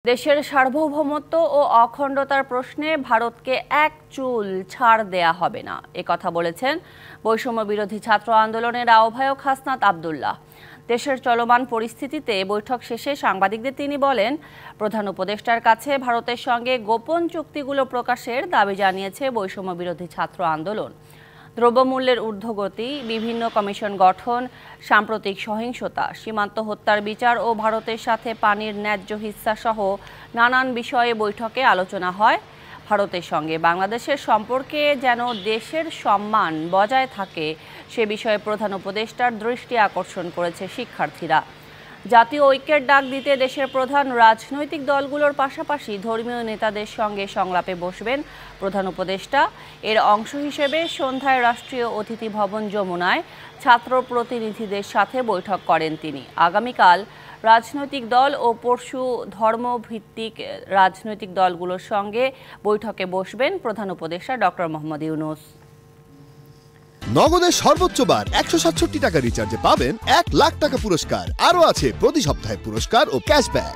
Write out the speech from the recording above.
দেশের সার্বভৌমত্ব ও অখণ্ডতার প্রশ্নে ভারতকে এক চুল ছাড় দেয়া হবে না, একথা বলেছেন বৈষম্য বিরোধী ছাত্র আন্দোলনের আহ্বায়ক হাসনাত আব্দুল্লাহ। দেশের চলমান পরিস্থিতিতে বৈঠক শেষে সাংবাদিকদের তিনি বলেন, প্রধান উপদেষ্টার কাছে ভারতের সঙ্গে গোপন চুক্তিগুলো প্রকাশের দাবি জানিয়েছে বৈষম্য বিরোধী ছাত্র আন্দোলন। দ্রব্যমূল্যের ঊর্ধ্বগতি, বিভিন্ন কমিশন গঠন, সাম্প্রতিক সহিংসতা, সীমান্ত হত্যার বিচার ও ভারতের সাথে পানির ন্যায্য হিস্সা সহ নানান বিষয়ে বৈঠকে আলোচনা হয়। ভারতের সঙ্গে বাংলাদেশের সম্পর্কে যেন দেশের সম্মান বজায় থাকে সে বিষয়ে প্রধান উপদেষ্টার দৃষ্টি আকর্ষণ করেছে শিক্ষার্থীরা। জাতীয় ঐক্যের ডাক দিতে দেশের প্রধান রাজনৈতিক দলগুলোর পাশাপাশি ধর্মীয় নেতাদের সঙ্গে সংলাপে বসবেন প্রধান উপদেষ্টা। এর অংশ হিসেবে সন্ধ্যায় রাষ্ট্রীয় অতিথি ভবন যমুনায় ছাত্র প্রতিনিধিদের সাথে বৈঠক করেন তিনি। আগামীকাল রাজনৈতিক দল ও পরশু ধর্মভিত্তিক রাজনৈতিক দলগুলোর সঙ্গে বৈঠকে বসবেন প্রধান উপদেষ্টা ডক্টর মোহাম্মদ ইউনূস। নগদের সর্বোচ্চ বার 167 টাকা রিচার্জে পাবেন 1 লাখ টাকা পুরস্কার। আরও আছে প্রতি সপ্তাহে পুরস্কার ও ক্যাশব্যাক।